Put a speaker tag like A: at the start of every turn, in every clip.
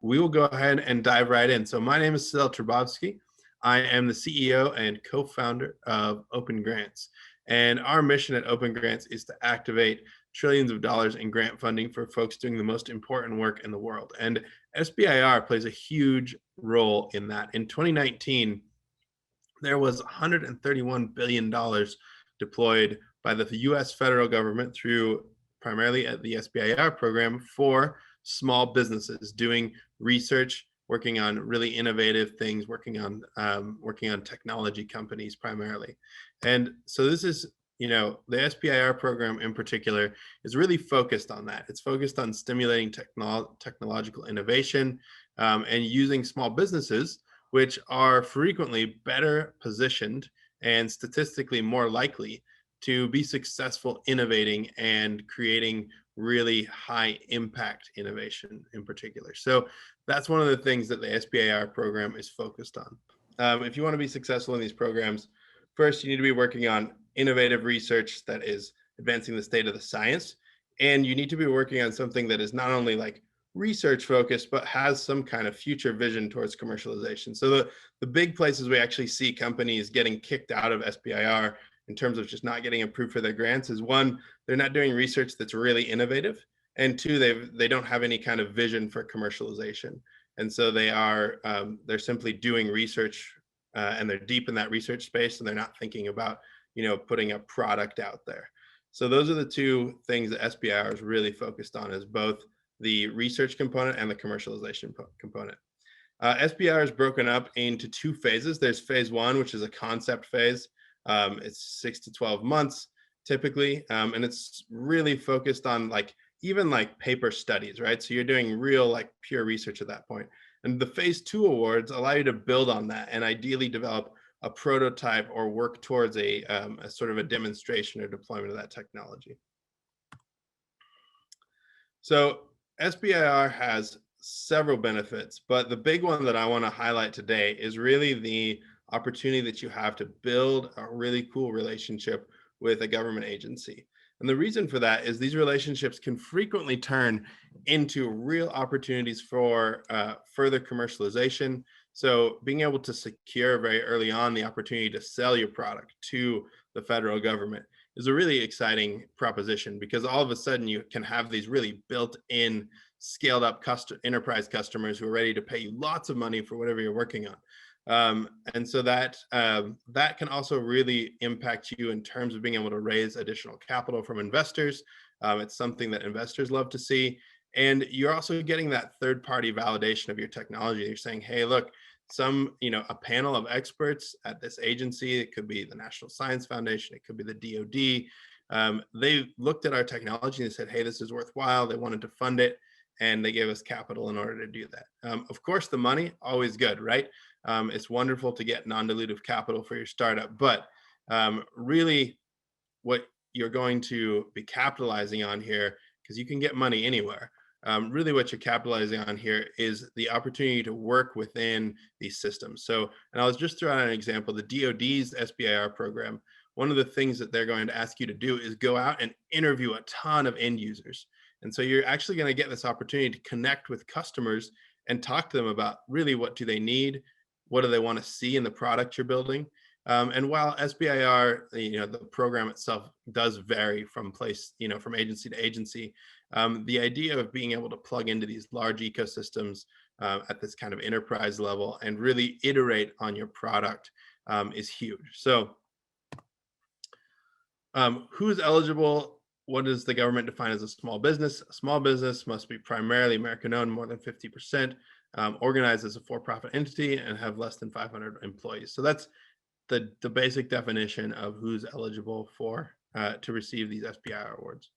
A: we will go ahead and dive right in. So my name is Sedale Turbovsky. I am the CEO and co-founder of OpenGrants. And our mission at OpenGrants is to activate trillions of dollars in grant funding for folks doing the most important work in the world. And SBIR plays a huge role in that. In 2019, there was $131 billion deployed by the US federal government through primarily at the SBIR program for small businesses doing research, working on really innovative things, working on technology companies primarily. And so this is, the SBIR program in particular is really focused on that. It's focused on stimulating technological innovation and using small businesses, which are frequently better positioned and statistically more likely to be successful innovating and creating really high impact innovation in particular. So that's one of the things that the SBIR program is focused on. If you want to be successful in these programs, first you need to be working on innovative research that is advancing the state of the science. And you need to be working on something that is not only like research focused, but has some kind of future vision towards commercialization. So the big places we actually see companies getting kicked out of SBIR in terms of just not getting approved for their grants is, one, they're not doing research that's really innovative, and two, they don't have any kind of vision for commercialization. And so they're simply doing research and they're deep in that research space, and they're not thinking about putting a product out there. So those are the two things that SBIR is really focused on, is both the research component and the commercialization component. SBIR is broken up into two phases. There's phase one, which is a concept phase. It's 6 to 12 months typically, and it's really focused on even paper studies, right? So you're doing real pure research at that point. And the phase two awards allow you to build on that and ideally develop a prototype or work towards a sort of a demonstration or deployment of that technology. So SBIR has several benefits, but the big one that I want to highlight today is really the opportunity that you have to build a really cool relationship with a government agency. And the reason for that is these relationships can frequently turn into real opportunities for further commercialization. So being able to secure very early on the opportunity to sell your product to the federal government is a really exciting proposition, because all of a sudden you can have these really built-in, scaled-up enterprise customers who are ready to pay you lots of money for whatever you're working on. And so that can also really impact you in terms of being able to raise additional capital from investors. It's something that investors love to see. And you're also getting that third-party validation of your technology. You're saying, hey, look, a panel of experts at this agency, it could be the National Science Foundation, it could be the DoD, they looked at our technology and said, hey, this is worthwhile. They wanted to fund it, and they gave us capital in order to do that. Of course, the money, always good, right? It's wonderful to get non-dilutive capital for your startup, but really what you're going to be capitalizing on here, because you can get money anywhere, really what you're capitalizing on here is the opportunity to work within these systems. So, and I'll just throw out an example, the DoD's SBIR program, one of the things that they're going to ask you to do is go out and interview a ton of end users. And so you're actually going to get this opportunity to connect with customers and talk to them about really what do they need, what do they want to see in the product you're building. And while SBIR, the program itself does vary from from agency to agency, the idea of being able to plug into these large ecosystems at this kind of enterprise level and really iterate on your product is huge. So who's eligible? What does the government define as a small business? A small business must be primarily American-owned, more than 50%, organized as a for-profit entity, and have less than 500 employees. So that's the basic definition of who's eligible for to receive these SBIR awards.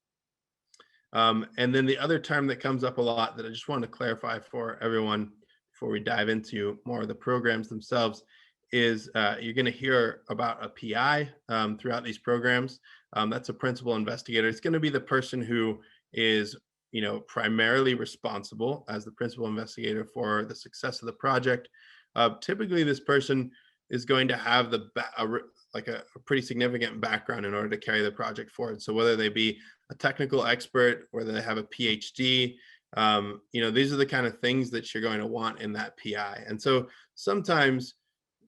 A: And then the other term that comes up a lot that I just want to clarify for everyone before we dive into more of the programs themselves is you're going to hear about a PI throughout these programs. That's a principal investigator. It's going to be the person who is primarily responsible as the principal investigator for the success of the project. Typically, this person is going to have a pretty significant background in order to carry the project forward. So whether they be a technical expert, whether they have a PhD, These are the kind of things that you're going to want in that PI. And so sometimes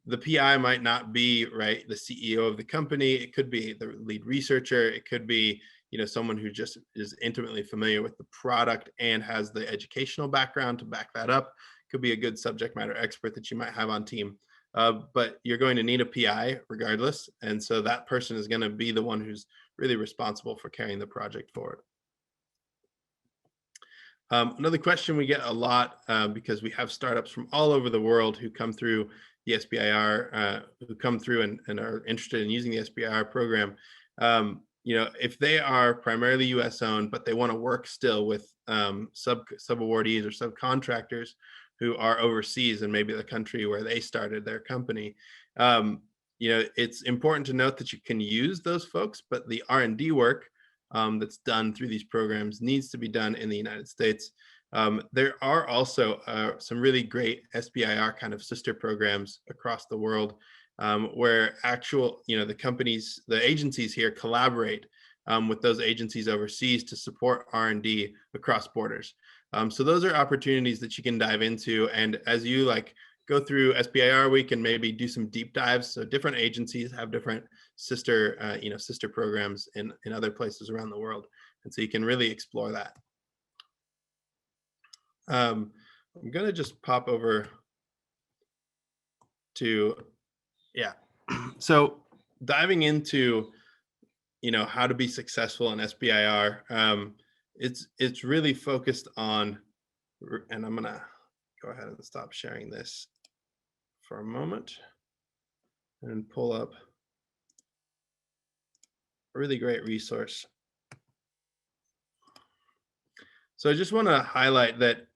A: the PI might not be right the CEO of the company. It could be the lead researcher. It could be someone who just is intimately familiar with the product and has the educational background to back that up. Could be a good subject matter expert that you might have on team. But you're going to need a PI regardless, and so that person is going to be the one who's really responsible for carrying the project forward. Another question we get a lot, because we have startups from all over the world who come through the SBIR, who come through and are interested in using the SBIR program. If they are primarily US owned, but they want to work still with sub-awardees or subcontractors who are overseas and maybe the country where they started their company, it's important to note that you can use those folks, but the R&D work that's done through these programs needs to be done in the United States. There are also some really great SBIR kind of sister programs across the world, where the agencies here collaborate with those agencies overseas to support R&D across borders. So those are opportunities that you can dive into. And as you go through SBIR week and maybe do some deep dives, so different agencies have different sister programs in other places around the world. And so you can really explore that. I'm going to just pop over to, so diving into, how to be successful in SBIR. It's really focused on, and I'm going to go ahead and stop sharing this for a moment and pull up a really great resource. So I just want to highlight that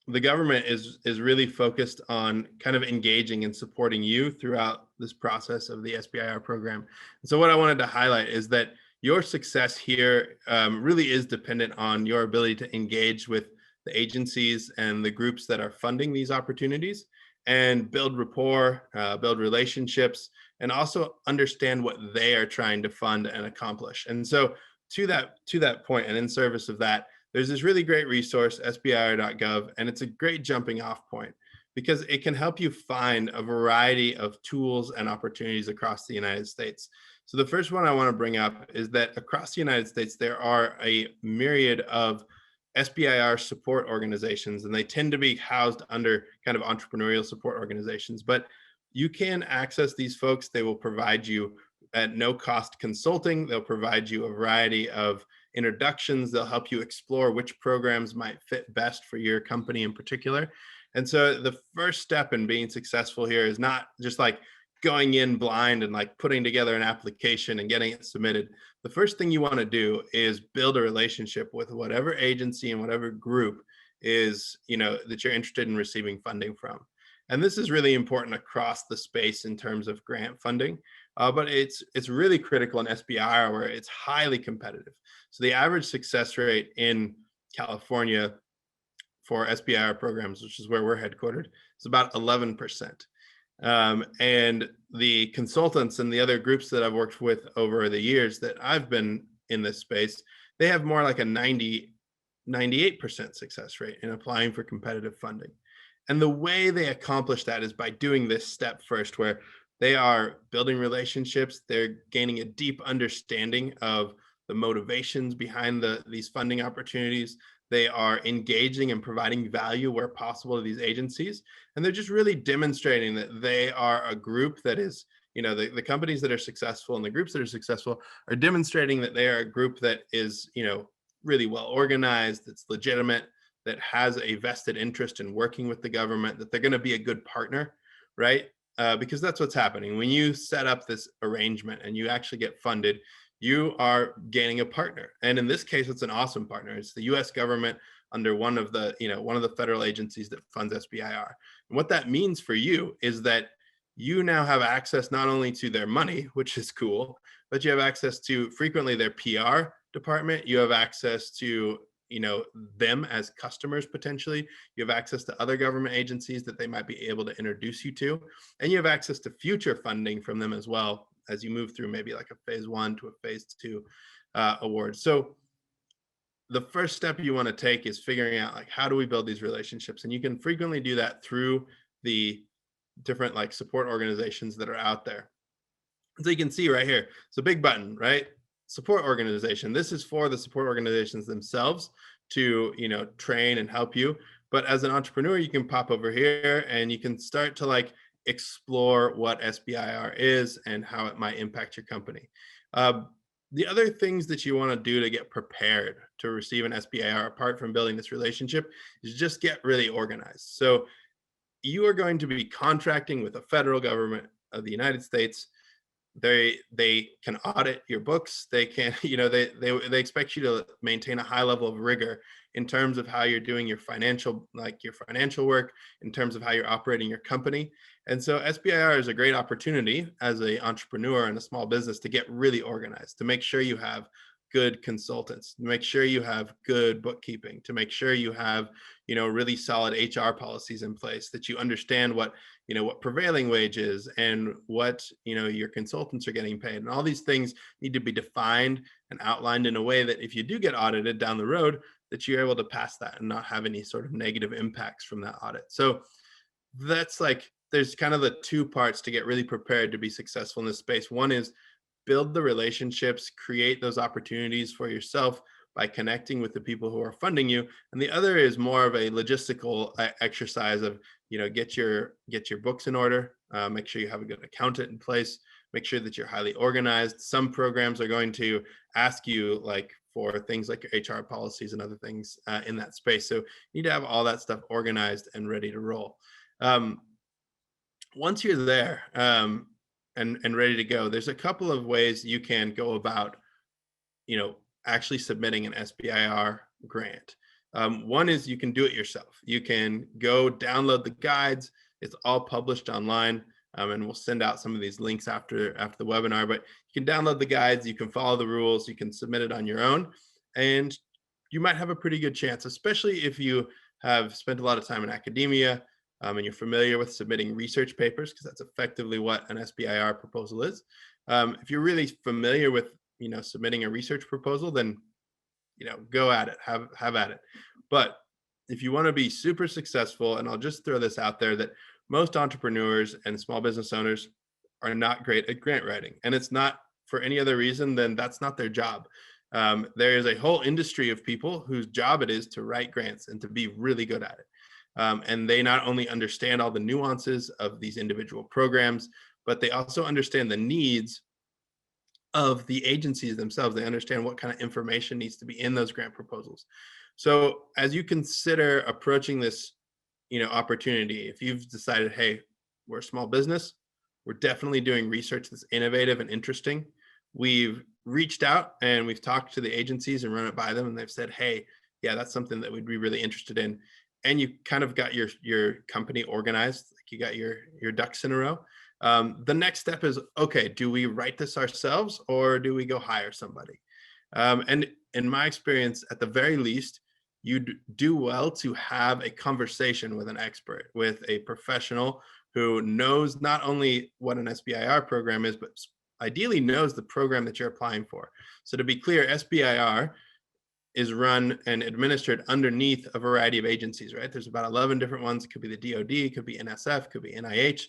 A: the government is really focused on kind of engaging and supporting you throughout this process of the SBIR program. And so what I wanted to highlight is that your success here really is dependent on your ability to engage with the agencies and the groups that are funding these opportunities and build rapport, build relationships, and also understand what they are trying to fund and accomplish. And so to that point, and in service of that, there's this really great resource, SBIR.gov, and it's a great jumping off point because it can help you find a variety of tools and opportunities across the United States. So the first one I want to bring up is that across the United States, there are a myriad of SBIR support organizations, and they tend to be housed under kind of entrepreneurial support organizations. But you can access these folks. They will provide you at no cost consulting. They'll provide you a variety of introductions. They'll help you explore which programs might fit best for your company in particular. And so the first step in being successful here is not just going in blind and putting together an application and getting it submitted. The first thing you want to do is build a relationship with whatever agency and whatever group is, that you're interested in receiving funding from. And this is really important across the space in terms of grant funding, but it's really critical in SBIR where it's highly competitive. So the average success rate in California for SBIR programs, which is where we're headquartered, is about 11%. And the consultants and the other groups that I've worked with over the years that I've been in this space, they have more like a 98% success rate in applying for competitive funding. And the way they accomplish that is by doing this step first, where they are building relationships, they're gaining a deep understanding of the motivations behind these funding opportunities. They are engaging and providing value where possible to these agencies. And they're just really demonstrating that they are a group that is, the companies that are successful and the groups that are successful are demonstrating that they are a group that is, really well organized, that's legitimate, that has a vested interest in working with the government, that they're going to be a good partner, right? Because that's what's happening. When you set up this arrangement and you actually get funded, you are gaining a partner. And in this case, it's an awesome partner. It's the US government under one of the federal agencies that funds SBIR. And what that means for you is that you now have access not only to their money, which is cool, but you have access to frequently their PR department. You have access to them as customers potentially. You have access to other government agencies that they might be able to introduce you to, and you have access to future funding from them as well as you move through maybe like a phase 1 to a phase 2 award. So the first step you want to take is figuring out like, how do we build these relationships? And you can frequently do that through the different like support organizations that are out there. So you can see right here, it's a big button, right? Support organization. This is for the support organizations themselves to, train and help you. But as an entrepreneur, you can pop over here and you can start to like explore what SBIR is and how it might impact your company. The other things that you want to do to get prepared to receive an SBIR, apart from building this relationship, is just get really organized. So you are going to be contracting with the federal government of the United States. They can audit your books. They can, they expect you to maintain a high level of rigor in terms of how you're doing your financial work, in terms of how you're operating your company. And so SBIR is a great opportunity as an entrepreneur and a small business to get really organized, to make sure you have good consultants, to make sure you have good bookkeeping, to make sure you have, really solid HR policies in place, that you understand what prevailing wage is and what, your consultants are getting paid. And all these things need to be defined and outlined in a way that if you do get audited down the road, that you're able to pass that and not have any sort of negative impacts from that audit. So that's like, there's kind of the two parts to get really prepared to be successful in this space. One is build the relationships, create those opportunities for yourself by connecting with the people who are funding you. And the other is more of a logistical exercise of, get your books in order, make sure you have a good accountant in place, make sure that you're highly organized. Some programs are going to ask you like for things like your HR policies and other things in that space. So you need to have all that stuff organized and ready to roll. Once you're there and ready to go, there's a couple of ways you can go about, actually submitting an SBIR grant. One is you can do it yourself. You can go download the guides. It's all published online. And we'll send out some of these links after the webinar, but you can download the guides, you can follow the rules, you can submit it on your own, and you might have a pretty good chance, especially if you have spent a lot of time in academia and you're familiar with submitting research papers, because that's effectively what an SBIR proposal is. If you're really familiar with, submitting a research proposal, then, go at it, have at it. But if you want to be super successful, and I'll just throw this out there, that most entrepreneurs and small business owners are not great at grant writing. And it's not for any other reason than that's not their job. There is a whole industry of people whose job it is to write grants and to be really good at it. And they not only understand all the nuances of these individual programs, but they also understand the needs of the agencies themselves. They understand what kind of information needs to be in those grant proposals. So as you consider approaching this, opportunity, if you've decided, hey, we're a small business, we're definitely doing research that's innovative and interesting. We've reached out and we've talked to the agencies and run it by them, and they've said, hey, yeah, that's something that we'd be really interested in. And you kind of got your company organized, like you got your ducks in a row. The next step is, okay, do we write this ourselves or do we go hire somebody? And in my experience, at the very least, you'd do well to have a conversation with an expert, with a professional who knows not only what an SBIR program is, but ideally knows the program that you're applying for. So to be clear, SBIR is run and administered underneath a variety of agencies, right? There's about 11 different ones. It could be the DoD, it could be NSF, could be NIH.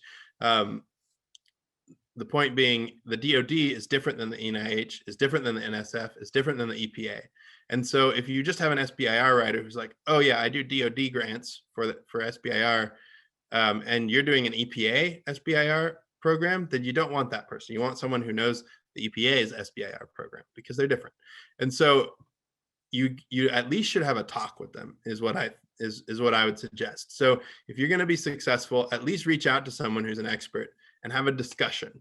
A: The point being, the DoD is different than the NIH, is different than the NSF, is different than the EPA. And so if you just have an SBIR writer who's like, oh yeah, I do DoD grants for SBIR, and you're doing an EPA SBIR program, then you don't want that person. You want someone who knows the EPA's SBIR program, because they're different. And so you at least should have a talk with them, is what I would suggest. So if you're going to be successful, at least reach out to someone who's an expert and have a discussion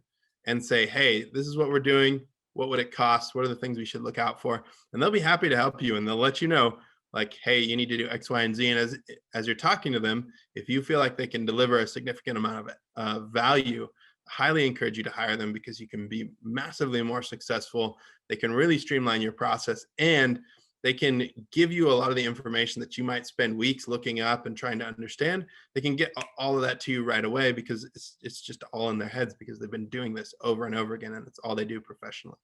A: and say, hey, this is what we're doing. What would it cost? What are the things we should look out for? And they'll be happy to help you. And they'll let you know, like, hey, you need to do X, Y, and Z. And as you're talking to them, if you feel like they can deliver a significant amount of value, I highly encourage you to hire them, because you can be massively more successful. They can really streamline your process, and they can give you a lot of the information that you might spend weeks looking up and trying to understand. They can get all of that to you right away, because it's just all in their heads, because they've been doing this over and over again, and it's all they do professionally.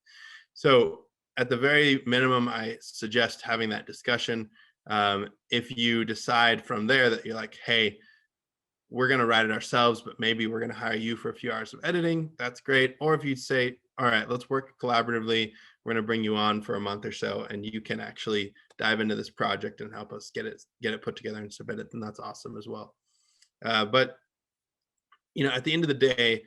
A: So at the very minimum, I suggest having that discussion. If you decide from there that you're like, hey, we're going to write it ourselves, but maybe we're going to hire you for a few hours of editing, that's great. Or if you say, all right, let's work collaboratively, we're going to bring you on for a month or so, and you can actually dive into this project and help us get it put together and submit it, then that's awesome as well. But at the end of the day,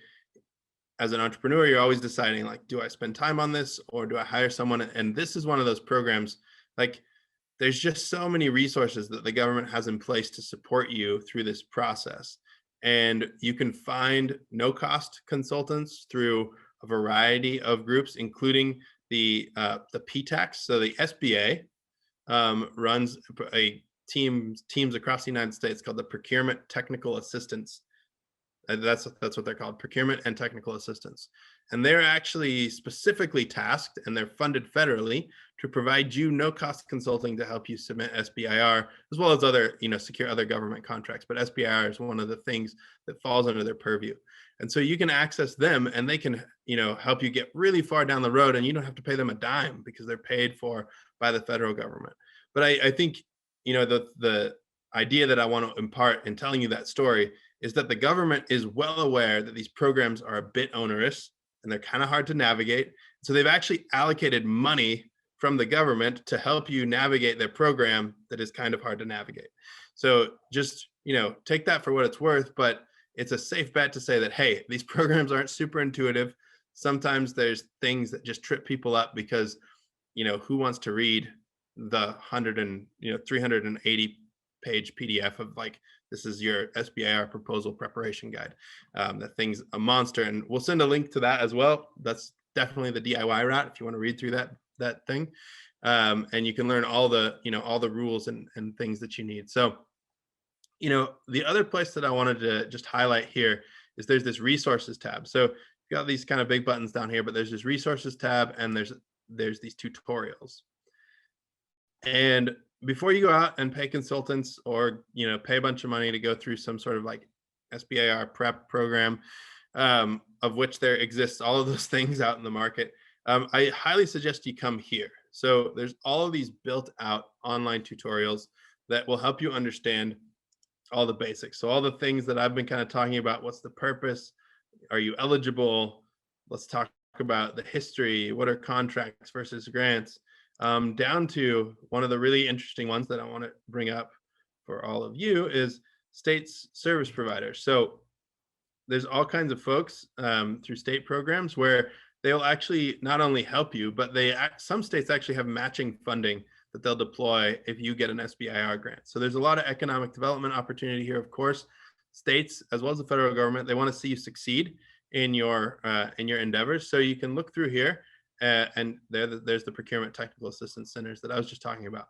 A: as an entrepreneur, you're always deciding, like, do I spend time on this or do I hire someone? And this is one of those programs, like, there's just so many resources that the government has in place to support you through this process. And you can find no-cost consultants through a variety of groups, including the PTACs. So the SBA runs teams across the United States called the Procurement Technical Assistance. That's what they're called, procurement and technical assistance. And they're actually specifically tasked, and they're funded federally to provide you no-cost consulting to help you submit SBIR, as well as other, secure other government contracts. But SBIR is one of the things that falls under their purview. And so you can access them, and they can, help you get really far down the road, and you don't have to pay them a dime because they're paid for by the federal government. But I think, the idea that I want to impart in telling you that story is that the government is well aware that these programs are a bit onerous and they're kind of hard to navigate. So they've actually allocated money from the government to help you navigate their program that is kind of hard to navigate. So just, take that for what it's worth, but it's a safe bet to say that, hey, these programs aren't super intuitive. Sometimes there's things that just trip people up because, who wants to read the 380 page PDF of, like, this is your SBIR proposal preparation guide. That thing's a monster, and we'll send a link to that as well. That's definitely the DIY route if you want to read through that thing, and you can learn all the rules and things that you need. So, the other place that I wanted to just highlight here is there's this resources tab. So you got these kind of big buttons down here, but there's this resources tab, and there's these tutorials. And before you go out and pay consultants or, pay a bunch of money to go through some sort of like SBIR prep program, of which there exists all of those things out in the market, I highly suggest you come here. So there's all of these built out online tutorials that will help you understand all the basics. So all the things that I've been kind of talking about: what's the purpose? Are you eligible? Let's talk about the history. What are contracts versus grants? Down to one of the really interesting ones that I want to bring up for all of you is states service providers. So there's all kinds of folks through state programs where they'll actually not only help you, but some states actually have matching funding that they'll deploy if you get an SBIR grant. So there's a lot of economic development opportunity here. Of course, states as well as the federal government, they want to see you succeed in your endeavors. So you can look through here. And there's the procurement technical assistance centers that I was just talking about.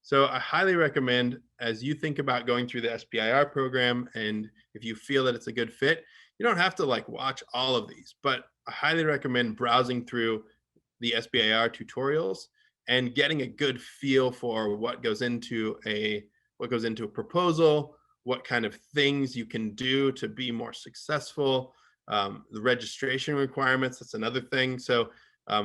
A: So I highly recommend, as you think about going through the SBIR program, and if you feel that it's a good fit, you don't have to watch all of these, but I highly recommend browsing through the SBIR tutorials and getting a good feel for what goes into a proposal, what kind of things you can do to be more successful, the registration requirements. That's another thing. So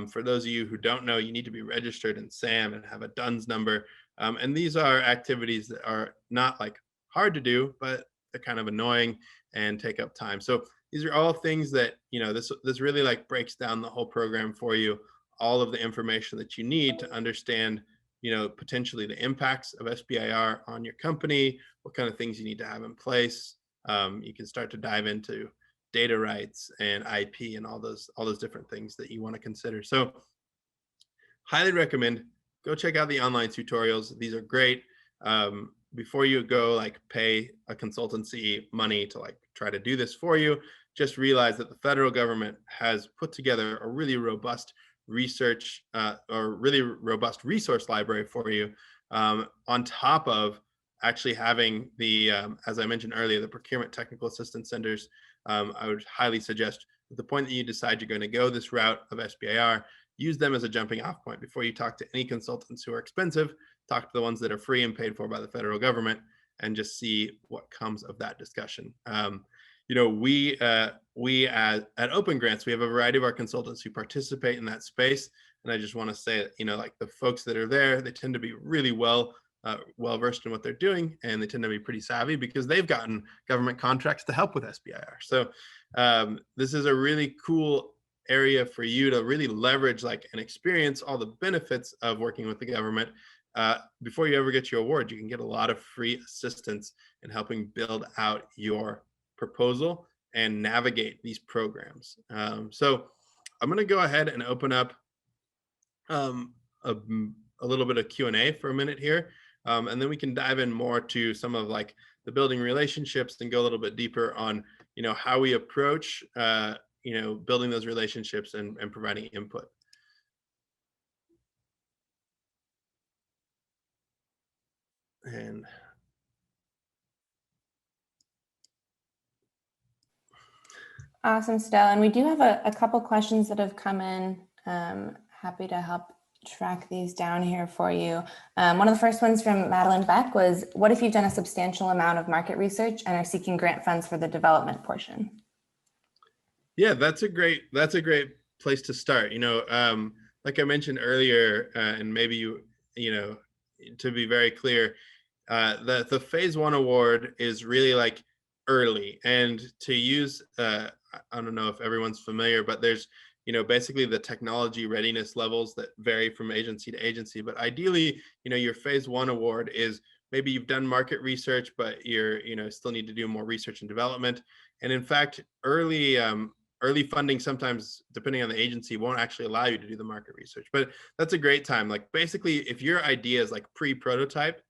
A: for those of you who don't know, you need to be registered in SAM and have a DUNS number. And these are activities that are not hard to do, but they're kind of annoying and take up time. So these are all things that, this really breaks down the whole program for you, all of the information that you need to understand, potentially the impacts of SBIR on your company, what kind of things you need to have in place. You can start to dive into data rights and IP and all those different things that you want to consider. So highly recommend, go check out the online tutorials. These are great. Before you go pay a consultancy money to try to do this for you, just realize that the federal government has put together a really robust resource library for you, on top of actually having the, as I mentioned earlier, the procurement technical assistance centers. I would highly suggest, at the point that you decide you're going to go this route of SBIR, use them as a jumping off point before you talk to any consultants who are expensive. Talk to the ones that are free and paid for by the federal government, and just see what comes of that discussion. we at OpenGrants, we have a variety of our consultants who participate in that space. And I just want to say, like the folks that are there, they tend to be really well versed in what they're doing, and they tend to be pretty savvy because they've gotten government contracts to help with SBIR. So this is a really cool area for you to really leverage and experience all the benefits of working with the government. Before you ever get your award, you can get a lot of free assistance in helping build out your proposal and navigate these programs. So I'm going to go ahead and open up a little bit of Q&A for a minute here. And then we can dive in more to some of the building relationships and go a little bit deeper on, how we approach, building those relationships and providing input. And
B: awesome, Sedale. And we do have a couple questions that have come in. Happy to help track these down here for you. One of the first ones from Madeline Beck was, what if you've done a substantial amount of market research and are seeking grant funds for the development portion?
A: Yeah, that's a great place to start. Like I mentioned earlier, and maybe to be very clear, the phase 1 award is really early, and to use I don't know if everyone's familiar, but there's basically the technology readiness levels that vary from agency to agency. But ideally, your phase 1 award is maybe you've done market research, but you're still need to do more research and development. And in fact, early funding sometimes, depending on the agency, won't actually allow you to do the market research. But that's a great time. Basically, if your idea is pre-prototype,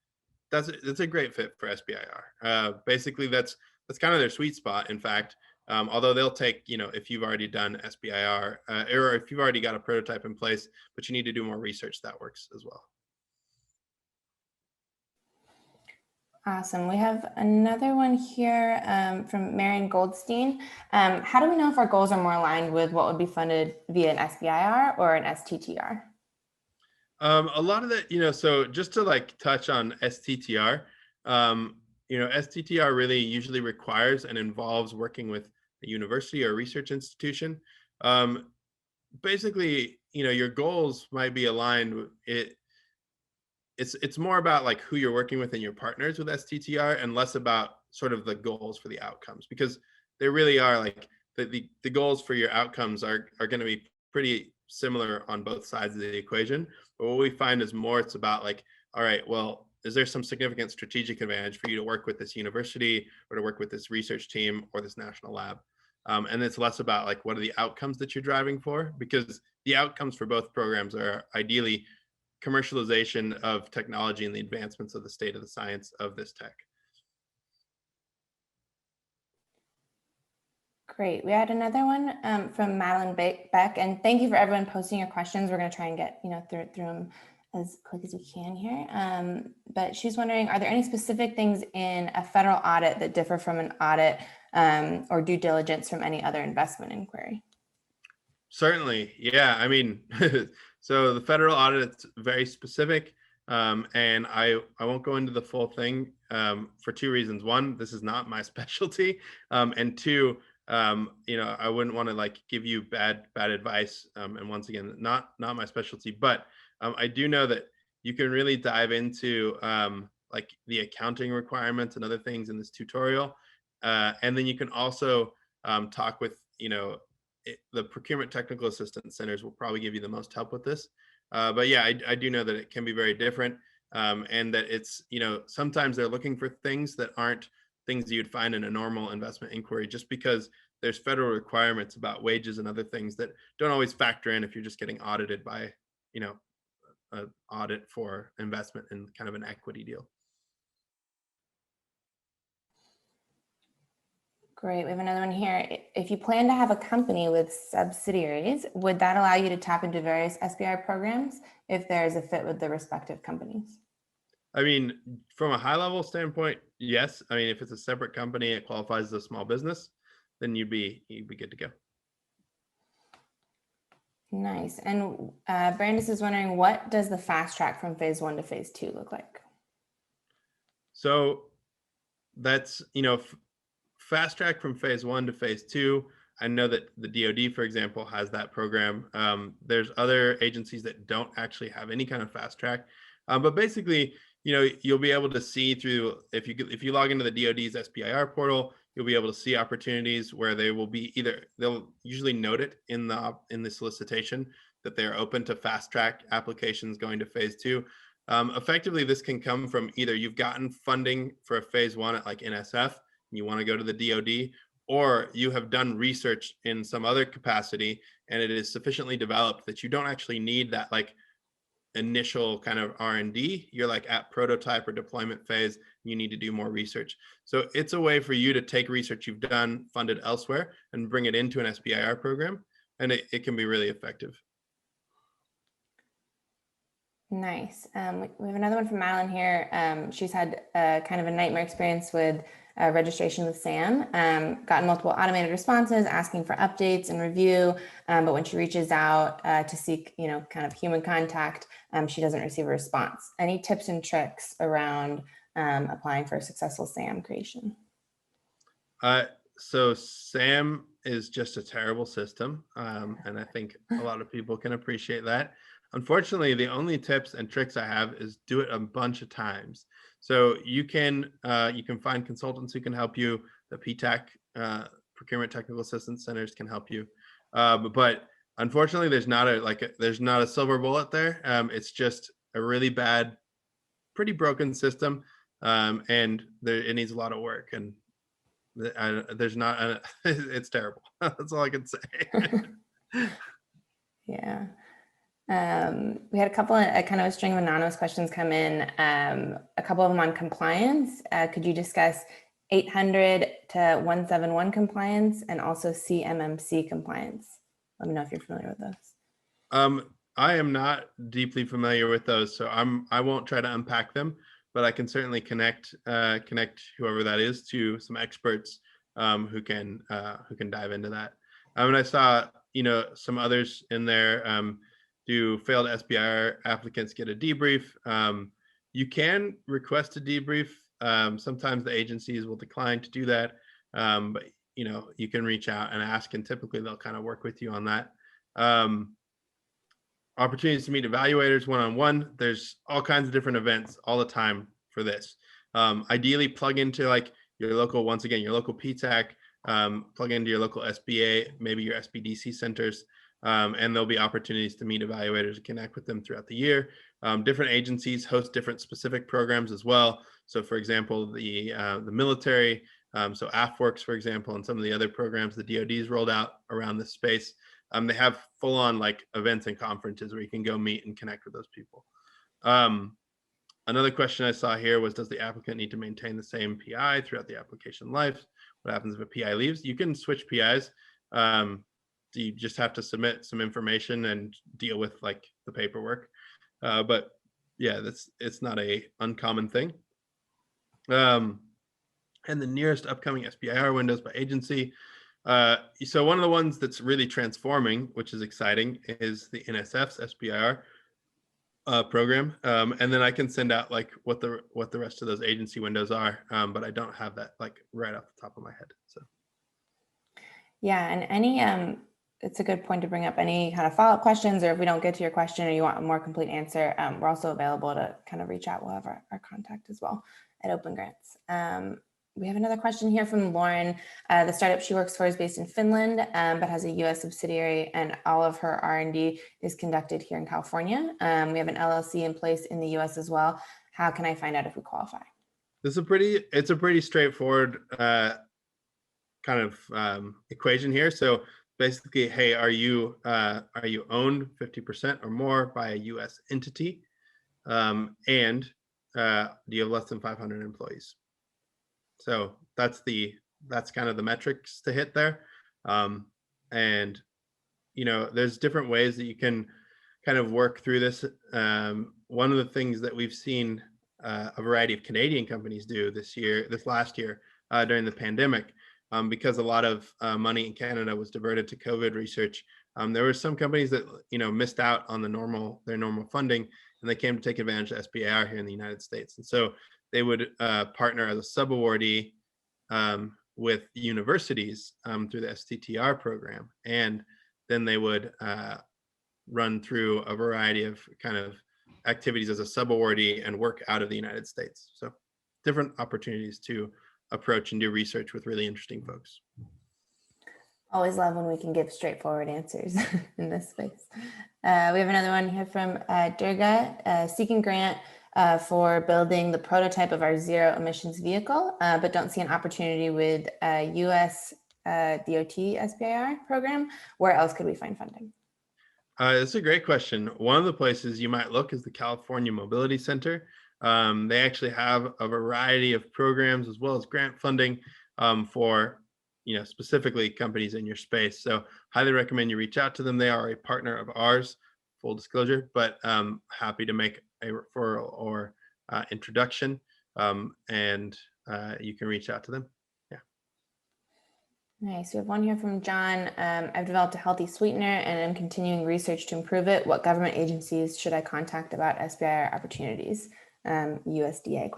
A: that's a great fit for SBIR. Basically, that's kind of their sweet spot. In fact, although they'll take, if you've already done SBIR, or if you've already got a prototype in place, but you need to do more research, that works as well.
B: Awesome. We have another one here from Marion Goldstein. How do we know if our goals are more aligned with what would be funded via an SBIR or an STTR?
A: A lot of that, so just to touch on STTR, STTR really usually requires and involves working with a university or a research institution. Basically, your goals might be aligned with it. It's more about who you're working with and your partners with STTR, and less about sort of the goals for the outcomes, because they really are the goals for your outcomes are going to be pretty similar on both sides of the equation. But what we find is more it's about all right, well, is there some significant strategic advantage for you to work with this university or to work with this research team or this national lab? And it's less about what are the outcomes that you're driving for, because the outcomes for both programs are ideally commercialization of technology and the advancements of the state of the science of this tech.
B: Great. We had another one from Madeline Beck, and thank you for everyone posting your questions. We're going to try and get through them as quick as we can here. But she's wondering, are there any specific things in a federal audit that differ from an audit or due diligence from any other investment inquiry?
A: Certainly. Yeah. I mean, so the federal audit is very specific, and I won't go into the full thing for two reasons. One, this is not my specialty, and two, I wouldn't want to give you bad advice. And once again, not my specialty, but I do know that you can really dive into the accounting requirements and other things in this tutorial, and then you can also talk with the procurement technical assistance centers will probably give you the most help with this. But yeah, I do know that it can be very different, and that it's, sometimes they're looking for things that aren't things you'd find in a normal investment inquiry, just because there's federal requirements about wages and other things that don't always factor in if you're just getting audited by, an audit for investment in kind of an equity deal.
B: Great. We have another one here. If you plan to have a company with subsidiaries, would that allow you to tap into various SBIR programs if there is a fit with the respective companies?
A: I mean, from a high level standpoint, yes. I mean, if it's a separate company, it qualifies as a small business, then you'd be good to go.
B: Nice. And Brandis is wondering, what does the fast track from phase 1 to phase 2 look like?
A: So that's, fast track from phase 1 to phase 2. I know that the DoD, for example, has that program. There's other agencies that don't actually have any kind of fast track, but basically, you'll be able to see through, if you log into the DoD's SBIR portal, you'll be able to see opportunities where they will be they'll usually note it in the solicitation that they're open to fast track applications going to phase 2. Effectively, this can come from either you've gotten funding for a phase 1 at like NSF, and you want to go to the DoD, or you have done research in some other capacity and it is sufficiently developed that you don't actually need that like initial kind of R&D. You're like at prototype or deployment phase, you need to do more research. So it's a way for you to take research you've done funded elsewhere and bring it into an SBIR program, and it can be really effective.
B: Nice. We have another one from Madeline here. She's had kind of a nightmare experience with registration with SAM, gotten multiple automated responses asking for updates and review, but when she reaches out to seek, kind of human contact, she doesn't receive a response. Any tips and tricks around applying for a successful SAM creation?
A: So SAM is just a terrible system, and I think a lot of people can appreciate that. Unfortunately, the only tips and tricks I have is do it a bunch of times. So you can find consultants who can help you. The PTAC, Procurement Technical Assistance Centers, can help you. But unfortunately, there's not a silver bullet there. It's just a really bad, pretty broken system, and it needs a lot of work. And it's terrible. That's all I can say.
B: Yeah. We had a couple of kind of a string of anonymous questions come in, a couple of them on compliance. Could you discuss 800 to 171 compliance and also CMMC compliance? Let me know if you're familiar with those.
A: I am not deeply familiar with those, so I won't try to unpack them, but I can certainly connect whoever that is to some experts who can dive into that. And I saw some others in there. Do failed SBIR applicants get a debrief? You can request a debrief. Sometimes the agencies will decline to do that, but you can reach out and ask, and typically they'll kind of work with you on that. Opportunities to meet evaluators one-on-one. There's all kinds of different events all the time for this. Ideally, plug into like your local PTAC, plug into your local SBA, maybe your SBDC centers. And there'll be opportunities to meet evaluators and connect with them throughout the year. Different agencies host different specific programs as well. So for example, the military, so AFWorks, for example, and some of the other programs the DoD's rolled out around this space, they have full on like events and conferences where you can go meet and connect with those people. Another question I saw here was, does the applicant need to maintain the same PI throughout the application life? What happens if a PI leaves? You can switch PIs. You just have to submit some information and deal with like the paperwork. But yeah, it's not a uncommon thing. And the nearest upcoming SBIR windows by agency. So one of the ones that's really transforming, which is exciting, is the NSF's SBIR program. And then I can send out like what the rest of those agency windows are, but I don't have that like right off the top of my head. So
B: yeah, and any it's a good point to bring up any kind of follow-up questions, or if we don't get to your question or you want a more complete answer, we're also available to kind of reach out. We'll have our contact as well at OpenGrants. We have another question here from Lauren. The startup she works for is based in Finland, but has a US subsidiary, and all of her R&D is conducted here in California. We have an LLC in place in the US as well. How can I find out if we qualify?
A: It's a pretty straightforward kind of equation here. So basically, hey, are you owned 50% or more by a US entity? And do you have less than 500 employees? So that's kind of the metrics to hit there. And there's different ways that you can kind of work through this. One of the things that we've seen a variety of Canadian companies do this last year during the pandemic, because a lot of money in Canada was diverted to COVID research. There were some companies that missed out on their normal funding, and they came to take advantage of SBIR here in the United States. And so they would partner as a sub-awardee with universities through the STTR program, and then they would run through a variety of kind of activities as a sub-awardee and work out of the United States. So different opportunities to approach and do research with really interesting folks.
B: Always love when we can give straightforward answers in this space. We have another one here from Durga, seeking grant for building the prototype of our zero emissions vehicle, but don't see an opportunity with US DOT SBIR program. Where else could we find funding?
A: It's a great question. One of the places you might look is the California Mobility Center. They actually have a variety of programs as well as grant funding for specifically companies in your space. So highly recommend you reach out to them. They are a partner of ours, full disclosure, but happy to make a referral or introduction, and you can reach out to them. Yeah.
B: Nice. We have one here from John. I've developed a healthy sweetener and am continuing research to improve it. What government agencies should I contact about SBIR opportunities? USDA ?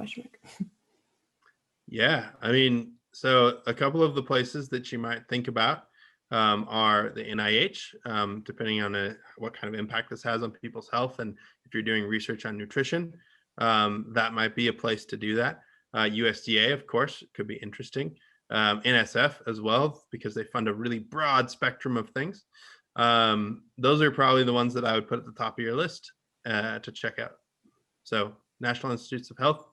A: Yeah, I mean, so a couple of the places that you might think about are the NIH, depending on what kind of impact this has on people's health. And if you're doing research on nutrition, that might be a place to do that. USDA, of course, could be interesting. NSF as well, because they fund a really broad spectrum of things. Those are probably the ones that I would put at the top of your list to check out. So National Institutes of Health,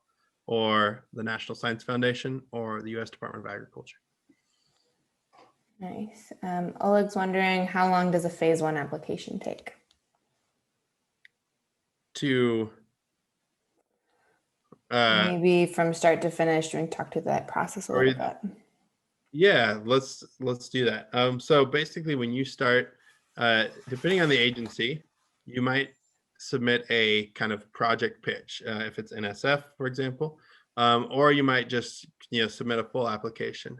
A: or the National Science Foundation, or the U.S. Department of Agriculture.
B: Nice. Oleg's wondering, how long does a phase 1 application take? Maybe from start to finish, we can talk to that process a little bit.
A: Yeah, let's do that. So basically, when you start, depending on the agency, you might submit a kind of project pitch, if it's NSF, for example, or you might just submit a full application.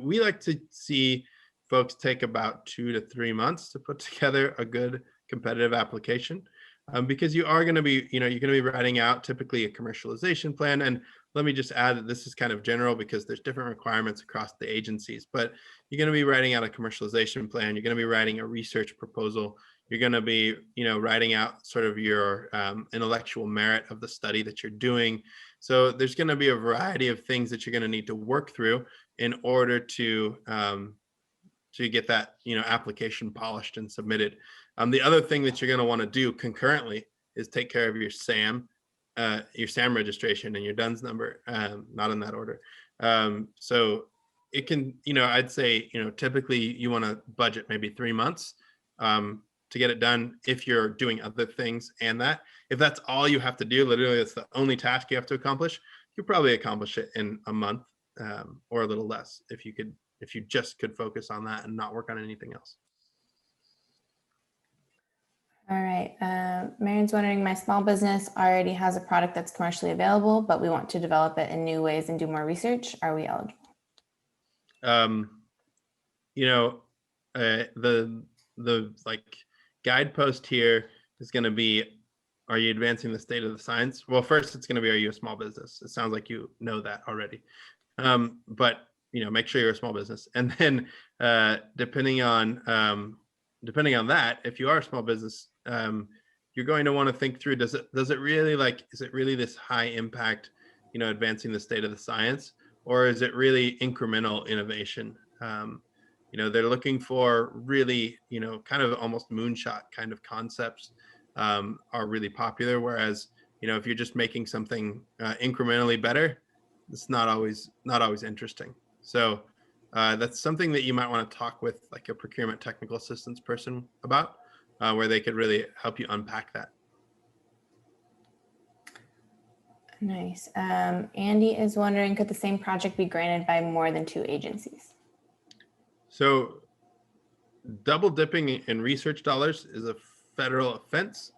A: We like to see folks take about 2 to 3 months to put together a good competitive application, because you are going to be, you're going to be writing out typically a commercialization plan. And let me just add that this is kind of general because there's different requirements across the agencies, but you're going to be writing out a commercialization plan. You're going to be writing a research proposal. You're going to be, writing out sort of your intellectual merit of the study that you're doing. So there's going to be a variety of things that you're going to need to work through in order to get that, application polished and submitted. The other thing that you're going to want to do concurrently is take care of your SAM registration and your DUNS number, not in that order. So it can, I'd say, typically you want to budget maybe 3 months to get it done if you're doing other things. And that, if that's all you have to do, literally that's the only task you have to accomplish, you probably accomplish it in a month or a little less if you just could focus on that and not work on anything else.
B: All right. Marion's wondering, my small business already has a product that's commercially available, but we want to develop it in new ways and do more research. Are we eligible?
A: The guidepost here is going to be, are you advancing the state of the science? Well, first it's going to be, are you a small business? It sounds like you know that already. But make sure you're a small business. And then depending on that, if you are a small business, you're going to want to think through, is it really this high impact, advancing the state of the science, or is it really incremental innovation? They're looking for really, kind of almost moonshot kind of concepts are really popular. Whereas, if you're just making something incrementally better, it's not always interesting. So that's something that you might want to talk with like a procurement technical assistance person about, where they could really help you unpack that.
B: Nice. Andy is wondering, could the same project be granted by more than 2 agencies?
A: So double dipping in research dollars is a federal offense,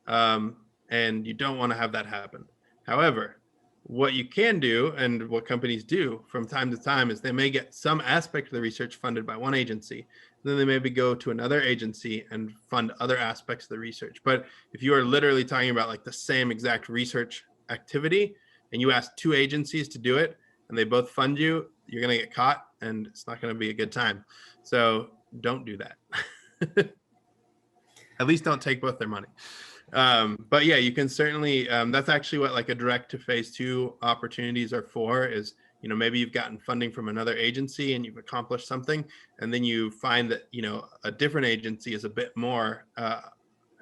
A: and you don't want to have that happen. However, what you can do, and what companies do from time to time, is they may get some aspect of the research funded by one agency, then they maybe go to another agency and fund other aspects of the research. But if you are literally talking about like the same exact research activity and you ask 2 agencies to do it, and they both fund you, you're going to get caught and it's not going to be a good time. So don't do that. At least don't take both their money. But yeah, you can certainly, that's actually what like a direct to phase 2 opportunities are for, is, you know, maybe you've gotten funding from another agency and you've accomplished something, and then you find that, you know, a different agency is a bit more,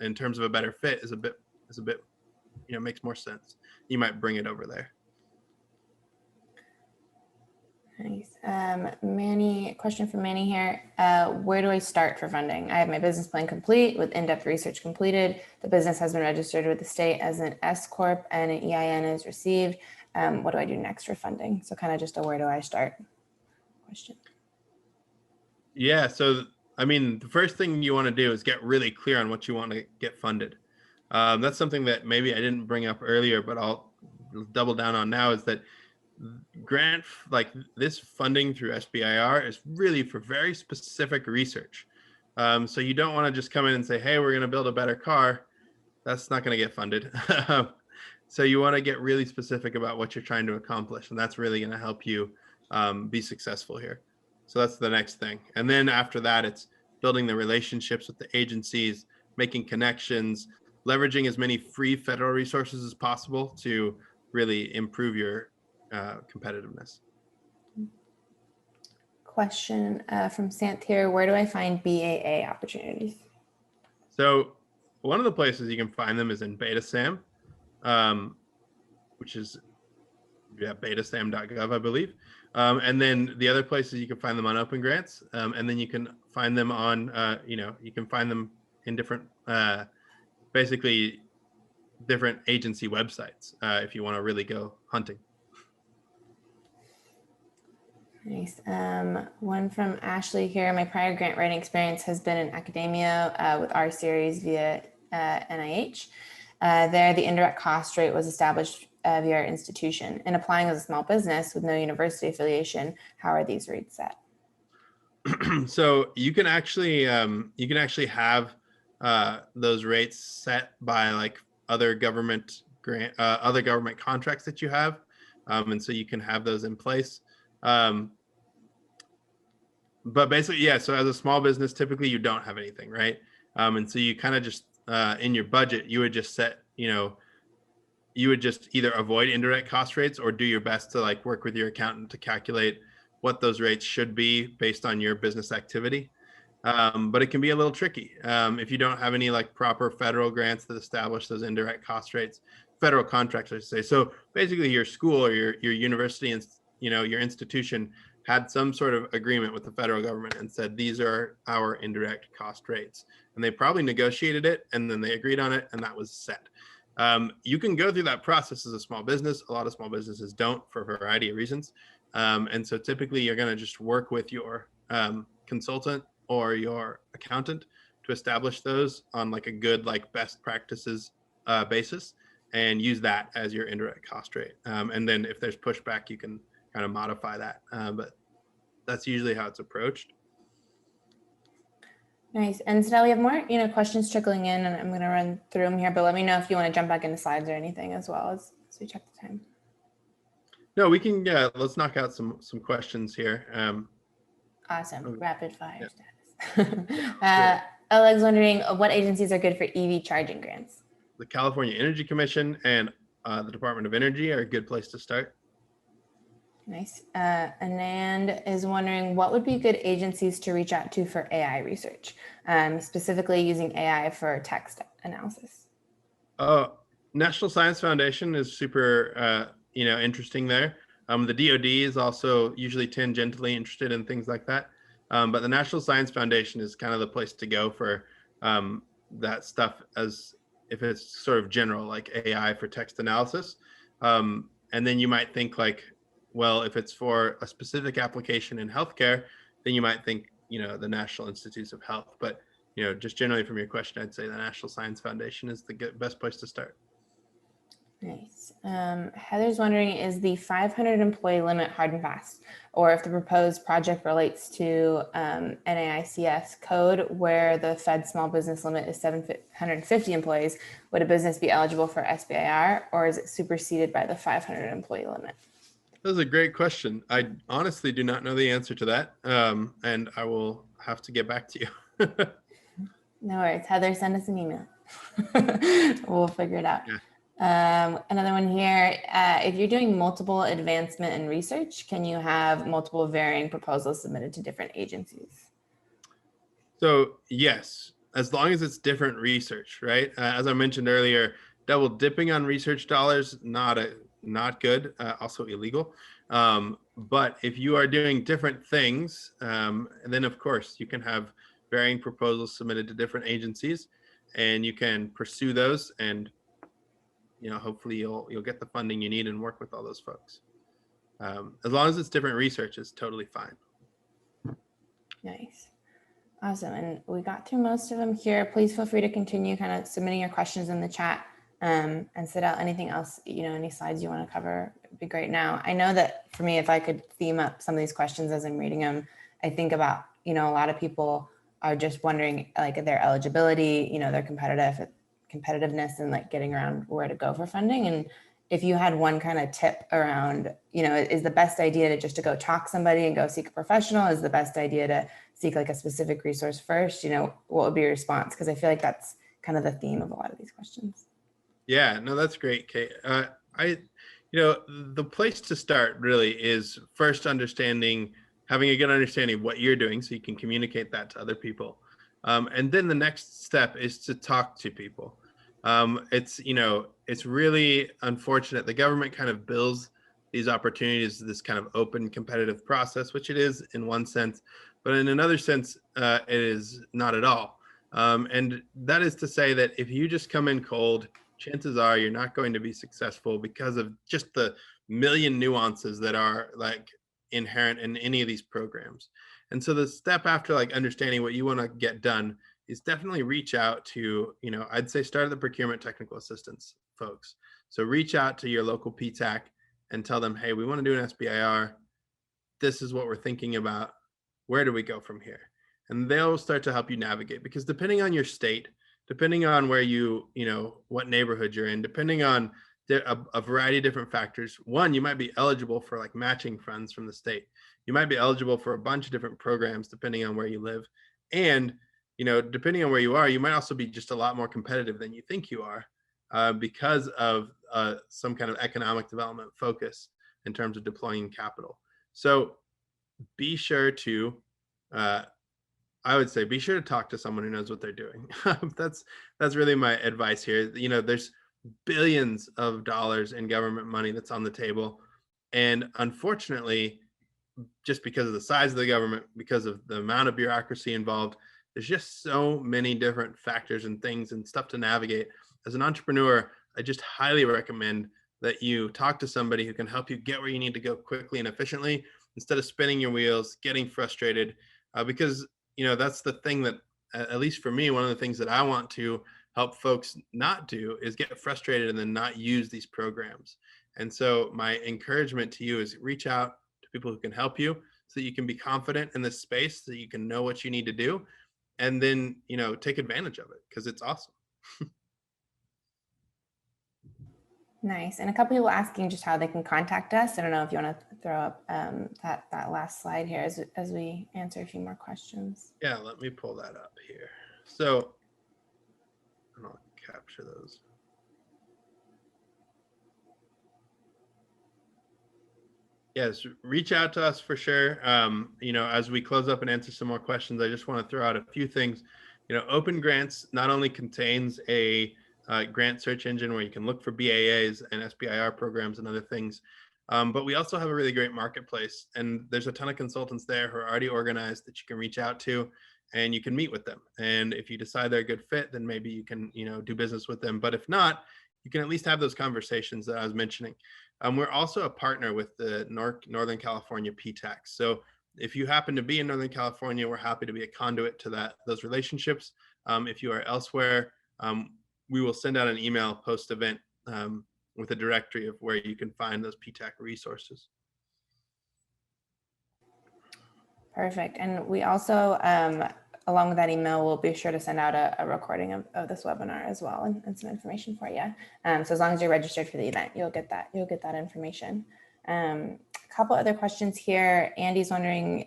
A: in terms of a better fit, is a bit, you know, makes more sense. You might bring it over there.
B: Nice. Manny, question from Manny here. Where do I start for funding? I have my business plan complete with in-depth research completed. The business has been registered with the state as an S Corp and an EIN is received. What do I do next for funding? So kind of just a where do I start question.
A: Yeah. So, I mean, the first thing you want to do is get really clear on what you want to get funded. That's something that maybe I didn't bring up earlier, but I'll double down on now, is that grant, like this funding through SBIR, is really for very specific research. So you don't want to just come in and say, hey, we're going to build a better car. That's not going to get funded. So you want to get really specific about what you're trying to accomplish, and that's really going to help you be successful here. So that's the next thing. And then after that, it's building the relationships with the agencies, making connections, leveraging as many free federal resources as possible to really improve your competitiveness.
B: Question from Sant here. Where do I find BAA opportunities?
A: So one of the places you can find them is in BetaSam, which is betasam.gov, I believe. And then the other places you can find them on OpenGrants, and then you can find them on, you can find them in different, basically different agency websites if you want to really go hunting.
B: Nice. One from Ashley here. My prior grant writing experience has been in academia with our series via NIH. There, the indirect cost rate was established via our institution. In applying as a small business with no university affiliation, how are these rates set?
A: So you can actually have those rates set by like other government contracts that you have, and so you can have those in place. But basically, yeah, so as a small business, typically you don't have anything, right? And so you kind of just, in your budget, you would just set, you would just either avoid indirect cost rates or do your best to like work with your accountant to calculate what those rates should be based on your business activity. But it can be a little tricky if you don't have any like proper federal grants that establish those indirect cost rates, federal contracts, I should say. So basically your school or your university and, your institution had some sort of agreement with the federal government and said, these are our indirect cost rates. And they probably negotiated it and then they agreed on it and that was set. You can go through that process as a small business. A lot of small businesses don't for a variety of reasons. And so typically you're going to just work with your consultant or your accountant to establish those on like a good, like best practices basis and use that as your indirect cost rate. And then if there's pushback, you can kind of modify that. But that's usually how it's approached.
B: Nice. And Sedale, we have more, questions trickling in, and I'm going to run through them here, but let me know if you want to jump back into slides or anything as well as we check the time.
A: No, we can, let's knock out some questions here.
B: Awesome.
A: Okay.
B: Rapid fire status. Oleg's wondering what agencies are good for EV charging grants?
A: The California Energy Commission and the Department of Energy are a good place to start.
B: Nice. Anand is wondering what would be good agencies to reach out to for AI research, specifically using AI for text analysis.
A: National Science Foundation is super, interesting there. The DoD is also usually tangentially interested in things like that. But the National Science Foundation is kind of the place to go for that stuff, as if it's sort of general, like AI for text analysis. And then you might think like, well, if it's for a specific application in healthcare, then you might think, the National Institutes of Health. But, just generally from your question, I'd say the National Science Foundation is the best place to start.
B: Nice. Heather's wondering, is the 500 employee limit hard and fast, or if the proposed project relates to NAICS code where the Fed small business limit is 750 employees, would a business be eligible for SBIR, or is it superseded by the 500 employee limit?
A: That was a great question. I honestly do not know the answer to that, and I will have to get back to you.
B: No worries. Heather, send us an email. We'll figure it out.
A: Yeah.
B: Another one here. If you're doing multiple advancement and research, can you have multiple varying proposals submitted to different agencies?
A: So yes, as long as it's different research, right? As I mentioned earlier, double dipping on research dollars, not good, also illegal. But if you are doing different things, and then of course you can have varying proposals submitted to different agencies, and you can pursue those, and hopefully you'll get the funding you need and work with all those folks. As long as it's different research, it's totally fine.
B: Nice. Awesome. And we got through most of them here. Please feel free to continue kind of submitting your questions in the chat, and Sedale, anything else, any slides you want to cover would be great now. I know that for me, if I could theme up some of these questions as I'm reading them, I think about, a lot of people are just wondering like their eligibility, their competitiveness and like getting around where to go for funding. And if you had one kind of tip around, is the best idea to go talk to somebody and go seek a professional? Is the best idea to seek like a specific resource first? What would be your response? Because I feel like that's kind of the theme of a lot of these questions.
A: Yeah, no, that's great, Kate. The place to start really is first having a good understanding of what you're doing so you can communicate that to other people. And then the next step is to talk to people. It's really unfortunate. The government kind of bills these opportunities, this kind of open competitive process, which it is in one sense, but in another sense, it is not at all. And that is to say that if you just come in cold, chances are you're not going to be successful because of just the million nuances that are like inherent in any of these programs. And so the step after like understanding what you want to get done is definitely reach out to, I'd say start at the procurement technical assistance folks. So reach out to your local PTAC and tell them, hey, we want to do an SBIR. This is what we're thinking about. Where do we go from here? And they'll start to help you navigate, because depending on your state, depending on where what neighborhood you're in, depending on a variety of different factors. One, you might be eligible for like matching funds from the state. You might be eligible for a bunch of different programs depending on where you live. And, depending on where you are, you might also be just a lot more competitive than you think you are because of some kind of economic development focus in terms of deploying capital. So be sure to, I would say, be sure to talk to someone who knows what they're doing. That's really my advice here. There's billions of dollars in government money that's on the table. And unfortunately, just because of the size of the government, because of the amount of bureaucracy involved, there's just so many different factors and things and stuff to navigate. As an entrepreneur, I just highly recommend that you talk to somebody who can help you get where you need to go quickly and efficiently instead of spinning your wheels, getting frustrated, because that's the thing that, at least for me, one of the things that I want to help folks not do is get frustrated and then not use these programs. And so my encouragement to you is reach out to people who can help you so that you can be confident in this space, so that you can know what you need to do, and then, take advantage of it because it's awesome.
B: Nice. And a couple people asking just how they can contact us. I don't know if you want to throw up that last slide here as we answer a few more questions.
A: Yeah, let me pull that up here. So I'll capture those. Yes, reach out to us for sure. As we close up and answer some more questions, I just want to throw out a few things. OpenGrants not only contains a grant search engine where you can look for BAAs and SBIR programs and other things, but we also have a really great marketplace, and there's a ton of consultants there who are already organized that you can reach out to, and you can meet with them. And if you decide they're a good fit, then maybe you can do business with them. But if not, you can at least have those conversations that I was mentioning. We're also a partner with the Northern California PTAC. So if you happen to be in Northern California, we're happy to be a conduit to those relationships. If you are elsewhere, we will send out an email post-event with a directory of where you can find those PTAC resources.
B: Perfect. And we also, along with that email, we'll be sure to send out a recording of this webinar as well, and some information for you. So as long as you're registered for the event, you'll get that information. A couple other questions here. Andy's wondering,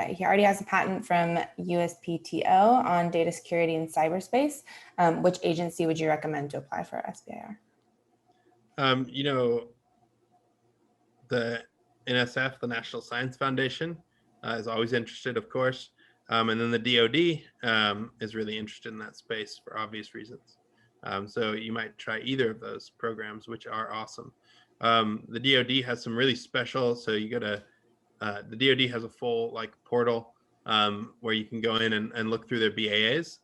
B: he already has a patent from USPTO on data security in cyberspace. Which agency would you recommend to apply for SBIR?
A: You know, the NSF, the National Science Foundation, is always interested, of course. And then the DoD is really interested in that space for obvious reasons. So you might try either of those programs, which are awesome. The DoD has some really special, so you go to, the DoD has a full like portal where you can go in and look through their BAAs.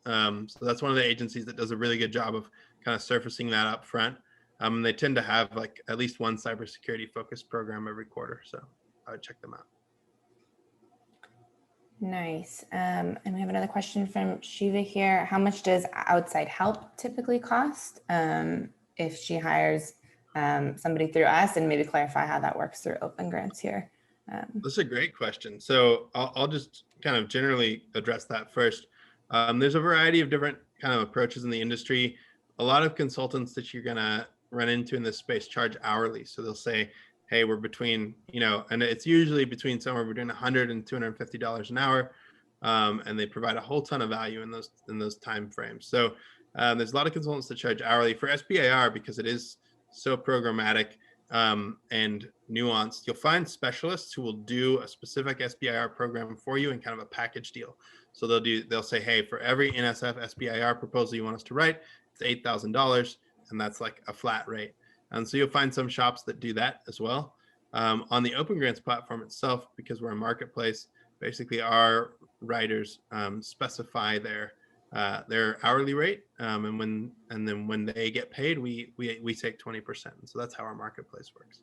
A: So that's one of the agencies that does a really good job of kind of surfacing that up front. They tend to have like at least one cybersecurity focused program every quarter. So I would check them out.
B: Nice. And we have another question from Shiva here. How much does outside help typically cost if she hires somebody through us, and maybe clarify how that works through OpenGrants here?
A: That's a great question. So I'll just kind of generally address that first. There's a variety of different kind of approaches in the industry. A lot of consultants that you're going to run into in this space charge hourly. So they'll say, hey, we're between, and it's usually between somewhere between $100 and $250 an hour. And they provide a whole ton of value in those time frames. So there's a lot of consultants that charge hourly. For SBIR, because it is so programmatic and nuanced, you'll find specialists who will do a specific SBIR program for you in kind of a package deal. So they'll say, hey, for every NSF SBIR proposal you want us to write, it's $8,000, and that's like a flat rate. And so you'll find some shops that do that as well. On the OpenGrants platform itself, because we're a marketplace, basically our writers specify their hourly rate, and then when they get paid, we take 20%. And so that's how our marketplace works.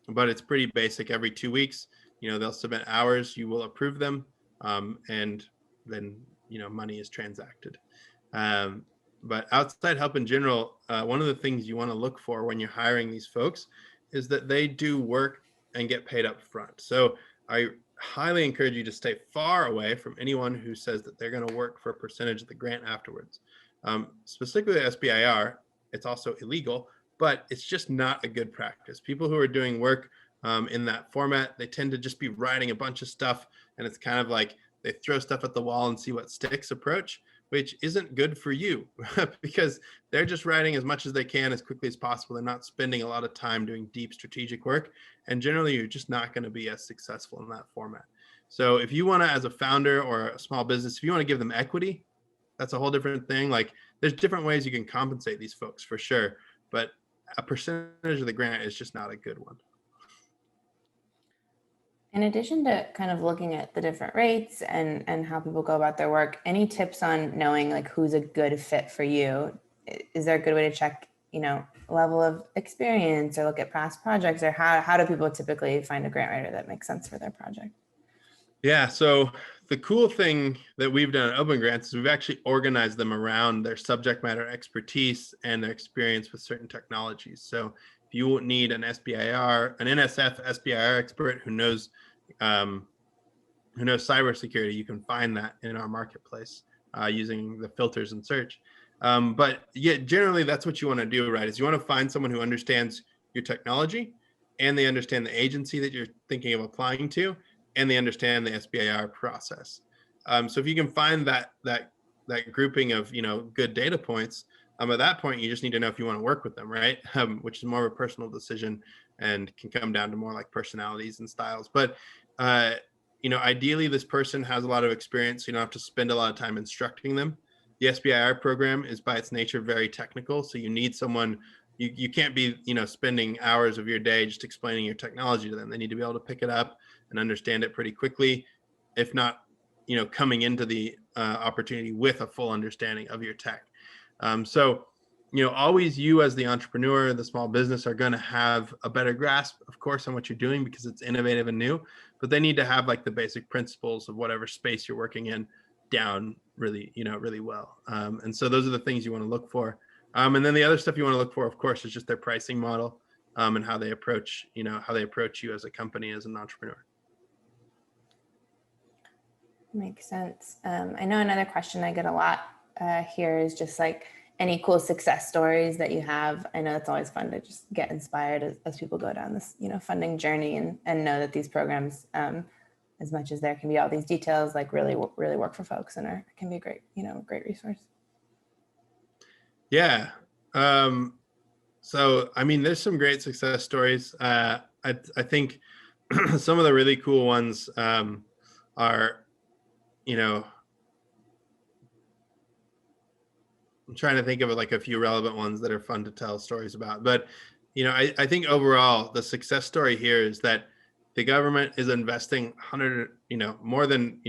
A: But it's pretty basic. Every 2 weeks, they'll submit hours, you will approve them, and then money is transacted. But outside help in general, one of the things you want to look for when you're hiring these folks is that they do work and get paid up front. So I highly encourage you to stay far away from anyone who says that they're going to work for a percentage of the grant afterwards. Specifically SBIR, it's also illegal, but it's just not a good practice. People who are doing work in that format, they tend to just be writing a bunch of stuff, and it's kind of like they throw stuff at the wall and see what sticks approach, which isn't good for you because they're just writing as much as they can as quickly as possible. They're not spending a lot of time doing deep strategic work. And generally, you're just not going to be as successful in that format. So if you want to, as a founder or a small business, if you want to give them equity, that's a whole different thing. Like there's different ways you can compensate these folks for sure. But a percentage of the grant is just not a good one.
B: In addition to kind of looking at the different rates and how people go about their work, any tips on knowing like who's a good fit for you? Is there a good way to check, level of experience, or look at past projects, or how do people typically find a grant writer that makes sense for their project?
A: Yeah, so the cool thing that we've done at OpenGrants is we've actually organized them around their subject matter expertise and their experience with certain technologies. So if you need an SBIR, an NSF SBIR expert who knows cybersecurity, you can find that in our marketplace using the filters and search. But yeah, generally that's what you want to do, right? Is you want to find someone who understands your technology, and they understand the agency that you're thinking of applying to, and they understand the SBIR process. So if you can find that grouping of good data points, at that point you just need to know if you want to work with them, right? Which is more of a personal decision and can come down to more like personalities and styles. But ideally this person has a lot of experience. You don't have to spend a lot of time instructing them. The SBIR program is by its nature very technical, so you need someone. You can't be spending hours of your day just explaining your technology to them. They need to be able to pick it up and understand it pretty quickly, if not coming into the opportunity with a full understanding of your tech. So always you as the entrepreneur, the small business, are going to have a better grasp, of course, on what you're doing because it's innovative and new, but they need to have like the basic principles of whatever space you're working in down really well. And so those are the things you want to look for. And then the other stuff you want to look for, of course, is just their pricing model and how they approach you as a company, as an entrepreneur.
B: Makes sense. I know another question I get a lot here is just like any cool success stories that you have. I know it's always fun to just get inspired as people go down this, funding journey and know that these programs, as much as there can be all these details, like really work for folks and can be a great, great resource.
A: Yeah. So, I mean, there's some great success stories. I think some of the really cool ones are, I'm trying to think of like a few relevant ones that are fun to tell stories about. But, I think overall the success story here is that the government is investing more than,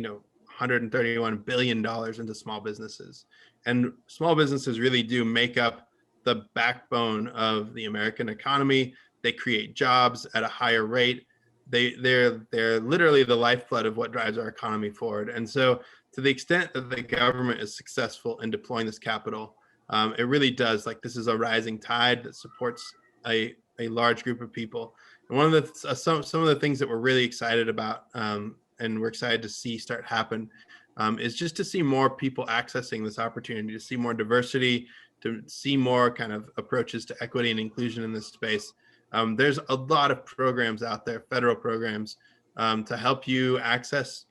A: $131 billion into small businesses. And small businesses really do make up the backbone of the American economy. They create jobs at a higher rate. They're literally the lifeblood of what drives our economy forward. And so to the extent that the government is successful in deploying this capital, it really does, like, this is a rising tide that supports a large group of people. And one of the some of the things that we're really excited about, and we're excited to see start happen, is just to see more people accessing this opportunity, to see more diversity, to see more kind of approaches to equity and inclusion in this space. There's a lot of programs out there, federal programs, to help you access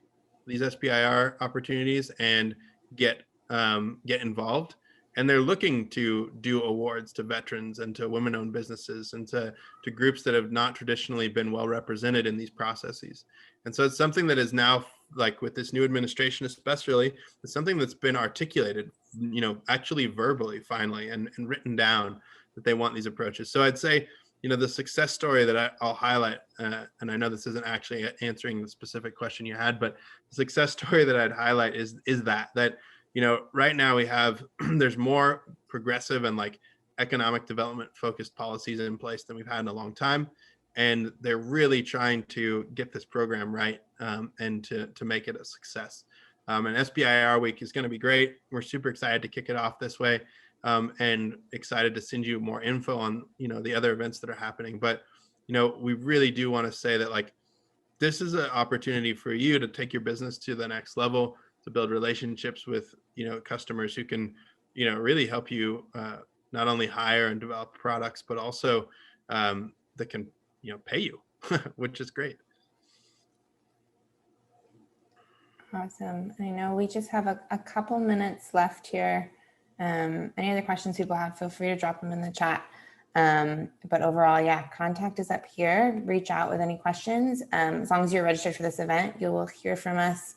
A: these SBIR opportunities and get involved. And they're looking to do awards to veterans and to women-owned businesses and to groups that have not traditionally been well represented in these processes. And so it's something that is now, like with this new administration especially, it's something that's been articulated, actually verbally finally and written down, that they want these approaches. So I'd say, the success story that I'll highlight, and I know this isn't actually answering the specific question you had, but the success story that I'd highlight is that right now we have, there's more progressive and like economic development focused policies in place than we've had in a long time. And they're really trying to get this program right, and to make it a success. And SBIR week is going to be great. We're super excited to kick it off this way, and excited to send you more info on, the other events that are happening. But, we really do want to say that, like, this is an opportunity for you to take your business to the next level, to build relationships with, customers who can, really help you, not only hire and develop products, but also that can, pay you, which is great.
B: Awesome. I know we just have a couple minutes left here. Any other questions people have, feel free to drop them in the chat. But overall, yeah, contact is up here. Reach out with any questions. As long as you're registered for this event, you will hear from us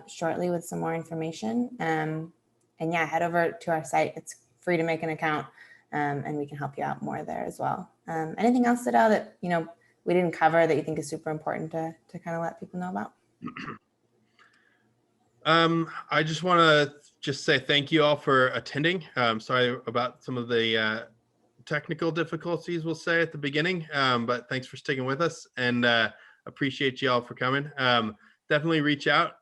B: shortly with some more information. And yeah, head over to our site. It's free to make an account, and we can help you out more there as well. Anything else, Sedale, that we didn't cover that you think is super important to kind of let people know about?
A: I just want to say thank you all for attending. Sorry about some of the technical difficulties, we'll say, at the beginning, but thanks for sticking with us, and appreciate you all for coming. Definitely reach out.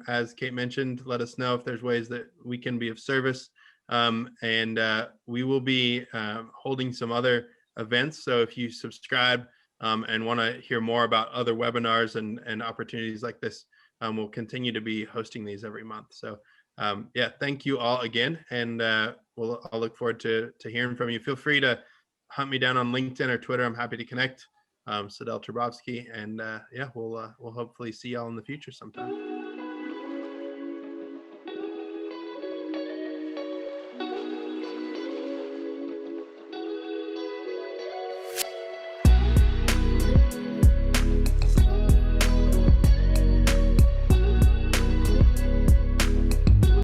A: As Kate mentioned, let us know if there's ways that we can be of service. And we will be holding some other events. So if you subscribe and want to hear more about other webinars and opportunities like this, we'll continue to be hosting these every month. So yeah, thank you all again. And I'll look forward to hearing from you. Feel free to hunt me down on LinkedIn or Twitter. I'm happy to connect. Sedale Turbovsky. And yeah, we'll hopefully see y'all in the future sometime.